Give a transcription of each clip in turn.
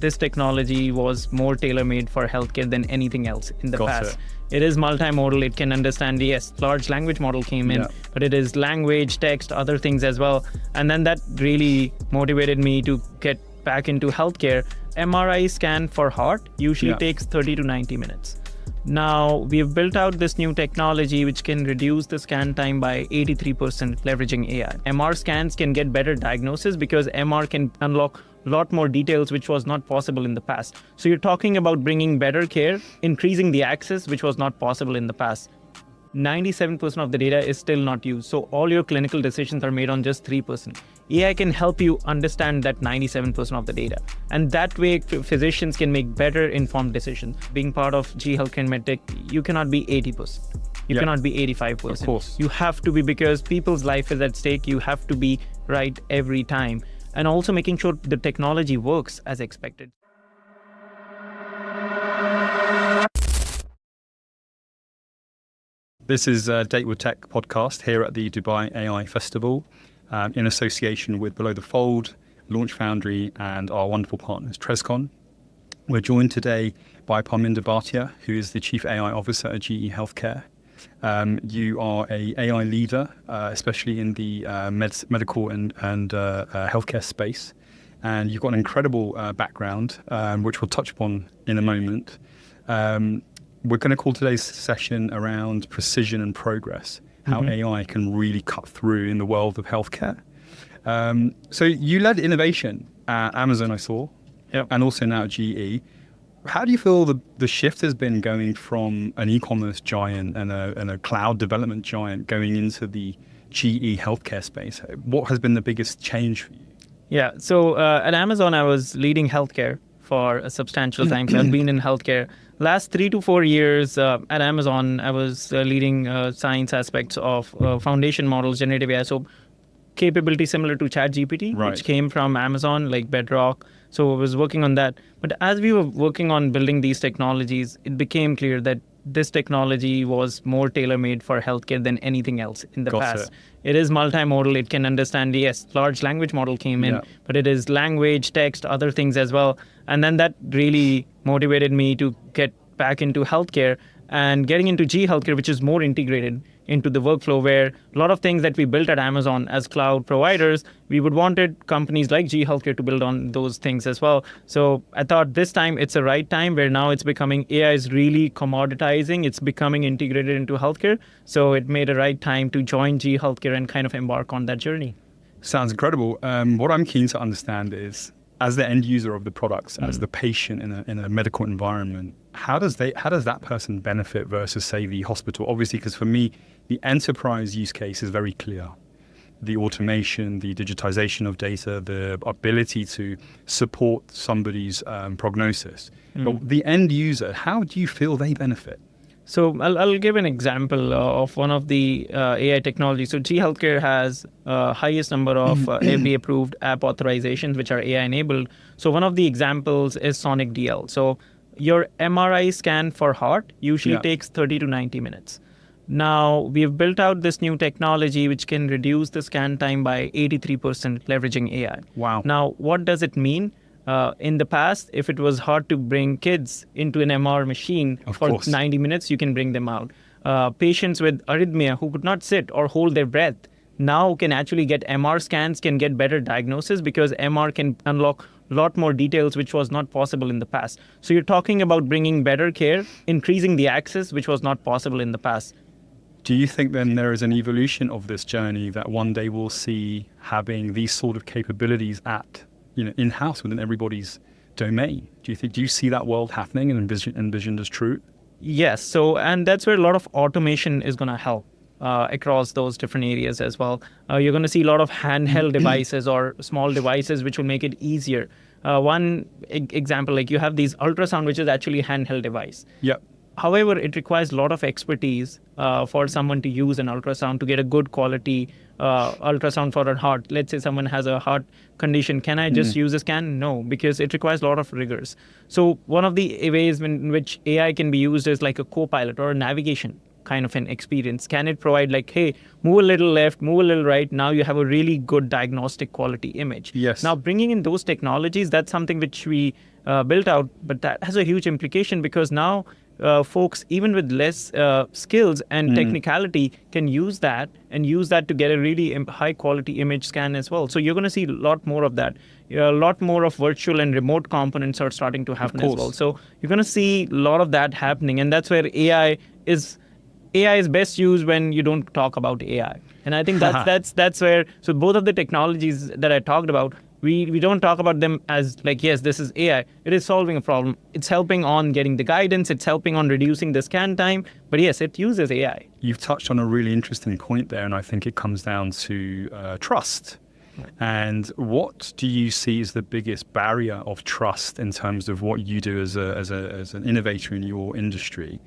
this technology was more tailor-made for healthcare than anything else in the past. It is multimodal. It can understand, yes, large language model came in, but it is language, text, other things as well. And then that really motivated me to get back into healthcare. MRI scan for heart usually takes 30 to 90 minutes. Now, we have built out this new technology which can reduce the scan time by 83% leveraging AI. MR scans can get better diagnosis because MR can unlock a lot more details which was not possible in the past. So you're talking about bringing better care, increasing the access which was not possible in the past. 97% of the data is still not used. So all your clinical decisions are made on just 3%. AI can help you understand that 97% of the data. And that way, physicians can make better informed decisions. Being part of G Healthcare and MedTech, you cannot be 80%. You cannot be 85%. Of course. You have to be, because people's life is at stake. You have to be right every time. And also making sure the technology works as expected. This is a Date with Tech podcast here at the Dubai AI Festival in association with Below the Fold, Launch Foundry, and our wonderful partners, Trescon. We're joined today by Parminder, Bhatia, who is the Chief AI Officer at AIinHealthcare. You are an AI leader, especially in the medical and healthcare space. And you've got an incredible background, which we'll touch upon in a moment. We're going to call today's session around precision and progress, how AI can really cut through in the world of healthcare. So you led innovation at Amazon, I saw, and also now at GE. How do you feel the shift has been going from an e-commerce giant and a cloud development giant going into the GE healthcare space? What has been the biggest change for you? Yeah, so at Amazon, I was leading healthcare for a substantial time. So I've been in healthcare. Last 3 to 4 years at Amazon, I was leading science aspects of foundation models, generative AI. So capability similar to ChatGPT, which came from Amazon, like Bedrock. So I was working on that. But as we were working on building these technologies, it became clear that this technology was more tailor-made for healthcare than anything else in the past. It is multimodal. It can understand, yes, large language model came in, but it is language, text, other things as well. And then that really motivated me to get back into healthcare and getting into G Healthcare, which is more integrated into the workflow, where a lot of things that we built at Amazon as cloud providers, we would wanted companies like G Healthcare to build on those things as well. So I thought this time it's the right time, where now it's becoming, AI is really commoditizing. It's becoming integrated into healthcare. So it made a right time to join G Healthcare and kind of embark on that journey. Sounds incredible. What I'm keen to understand is, as the end user of the products, as the patient in a medical environment, how does that person benefit versus, say, the hospital? Obviously, because for me, the enterprise use case is very clear. The automation, the digitization of data, the ability to support somebody's prognosis. But the end user, how do you feel they benefit? So I'll give an example of one of the AI technologies. So G Healthcare has highest number of FDA-approved app authorizations, which are AI-enabled. So one of the examples is Sonic DL. So your MRI scan for heart usually takes 30 to 90 minutes. Now, we've built out this new technology which can reduce the scan time by 83% leveraging AI. Wow. Now, what does it mean? In the past, if it was hard to bring kids into an MR machine for 90 minutes, you can bring them out. Patients with arrhythmia who could not sit or hold their breath now can actually get MR scans, can get better diagnosis because MR can unlock a lot more details which was not possible in the past. So you're talking about bringing better care, increasing the access which was not possible in the past. Do you think then there is an evolution of this journey that one day we'll see having these sort of capabilities at, in-house within everybody's domain? Do you see that world happening and envisioned as true? Yes. So, and that's where a lot of automation is going to help across those different areas as well. You're going to see a lot of handheld devices or small devices which will make it easier. One example, like you have these ultrasound, which is actually a handheld device. Yep. However, it requires a lot of expertise for someone to use an ultrasound to get a good quality ultrasound for a heart. Let's say someone has a heart condition. Can I just use a scan? No, because it requires a lot of rigors. So one of the ways in which AI can be used is like a co-pilot or a navigation kind of an experience. Can it provide like, hey, move a little left, move a little right. Now you have a really good diagnostic quality image. Yes. Now bringing in those technologies, that's something which we built out, but that has a huge implication because now folks, even with less skills and technicality, can use that to get a really high quality image scan as well. So you're going to see a lot more of that. A lot more of virtual and remote components are starting to happen as well. So you're going to see a lot of that happening, and that's where AI is best used when you don't talk about AI. And I think that's where, so both of the technologies that I talked about, we don't talk about them as like, yes, this is AI. It is solving a problem. It's helping on getting the guidance. It's helping on reducing the scan time. But yes, it uses AI. You've touched on a really interesting point there, and I think it comes down to trust. And what do you see as the biggest barrier of trust in terms of what you do as an innovator in your industry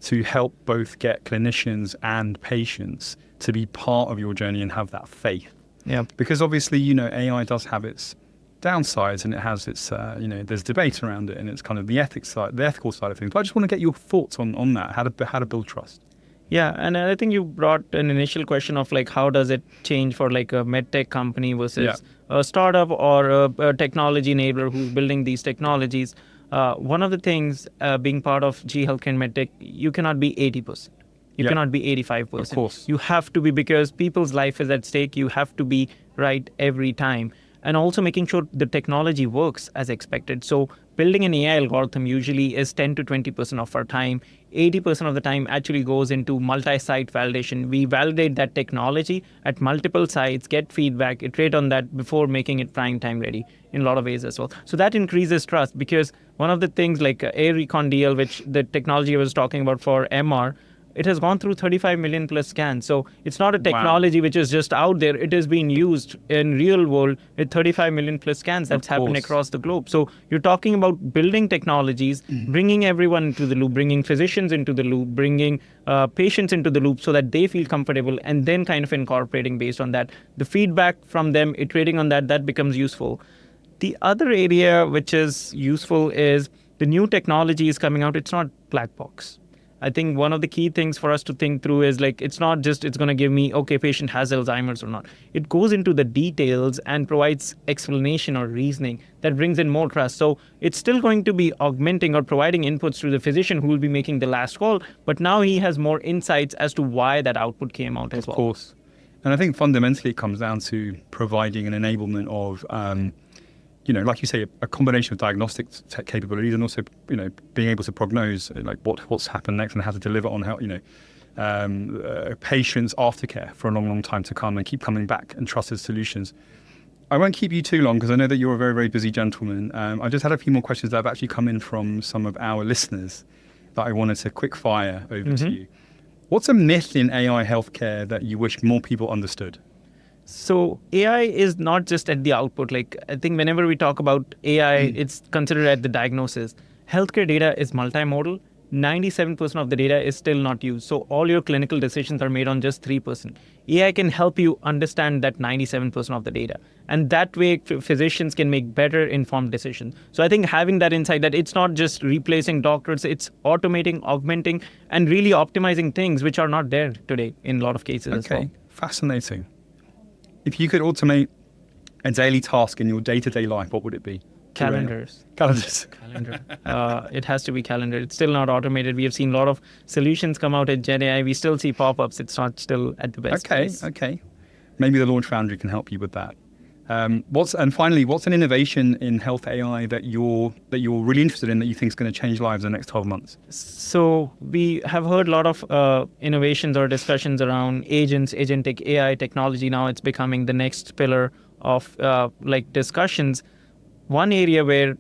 to help both get clinicians and patients to be part of your journey and have that faith? Yeah. Because obviously, AI does have its downsides, and it has its, there's debate around it, and it's kind of the ethical side of things. But I just want to get your thoughts on that, how to build trust. Yeah, and I think you brought an initial question of like, how does it change for like a medtech company versus a startup or a technology enabler who's building these technologies. One of the things being part of GE Healthcare and medtech, you cannot be 80%. You cannot be 85%. Of course. You have to be, because people's life is at stake. You have to be right every time. And also making sure the technology works as expected. So building an AI algorithm usually is 10 to 20% of our time. 80% of the time actually goes into multi-site validation. We validate that technology at multiple sites, get feedback, iterate on that before making it prime time ready in a lot of ways as well. So that increases trust, because one of the things like AIrecon DL, which the technology I was talking about for MR, it has gone through 35 million plus scans. So it's not a technology which is just out there. It is being used in real world with 35 million plus scans that's happening across the globe. So you're talking about building technologies, bringing everyone into the loop, bringing physicians into the loop, bringing patients into the loop so that they feel comfortable, and then kind of incorporating based on that. The feedback from them, iterating on that becomes useful. The other area which is useful is the new technology is coming out. It's not black box. I think one of the key things for us to think through is like, it's not just, it's going to give me, okay, patient has Alzheimer's or not. It goes into the details and provides explanation or reasoning that brings in more trust. So it's still going to be augmenting or providing inputs to the physician who will be making the last call, but now he has more insights as to why that output came out as well. Of course. And I think fundamentally it comes down to providing an enablement of, like you say, a combination of diagnostic capabilities and also, being able to prognose like what's happened next and how to deliver on how, patients' aftercare for a long, long time to come and keep coming back and trusted solutions. I won't keep you too long because I know that you're a very, very busy gentleman. I just had a few more questions that have actually come in from some of our listeners that I wanted to quick fire over to you. What's a myth in AI healthcare that you wish more people understood? So AI is not just at the output. Like, I think whenever we talk about AI, it's considered at the diagnosis. Healthcare data is multimodal. 97% of the data is still not used. So all your clinical decisions are made on just 3%. AI can help you understand that 97% of the data. And that way, physicians can make better informed decisions. So I think having that insight that it's not just replacing doctors, it's automating, augmenting, and really optimizing things which are not there today in a lot of cases as well. Okay, fascinating. If you could automate a daily task in your day-to-day life, what would it be? Calendars. Calendar. It has to be calendar. It's still not automated. We have seen a lot of solutions come out at Gen AI. We still see pop-ups. It's not still at the best place. Okay. Maybe the Launch Foundry can help you with that. What's an innovation in health AI that you're really interested in that you think is going to change lives in the next 12 months? So we have heard a lot of innovations or discussions around agents, agentic AI technology. Now it's becoming the next pillar of discussions. One area where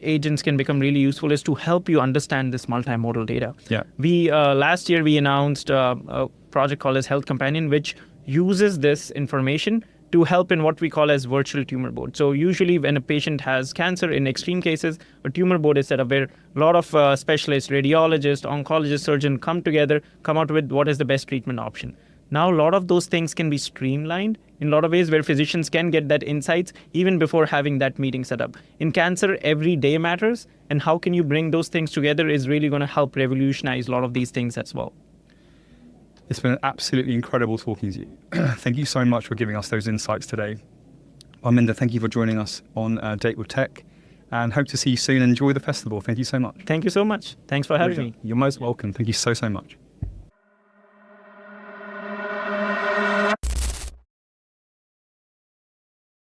agents can become really useful is to help you understand this multimodal data. Yeah. We last year we announced a project called as Health Companion, which uses this information to help in what we call as virtual tumor board. So usually when a patient has cancer, in extreme cases, a tumor board is set up where a lot of specialists, radiologists, oncologists, surgeons come together, come out with what is the best treatment option. Now, a lot of those things can be streamlined in a lot of ways where physicians can get that insights even before having that meeting set up. In cancer, every day matters, and how can you bring those things together is really going to help revolutionize a lot of these things as well. It's been absolutely incredible talking to you. Thank you so much for giving us those insights today. Parminder, thank you for joining us on Date with Tech. and hope to see you soon. Enjoy the festival. Thank you so much. Thank you so much. Thanks for having me. You're most welcome. Thank you so much.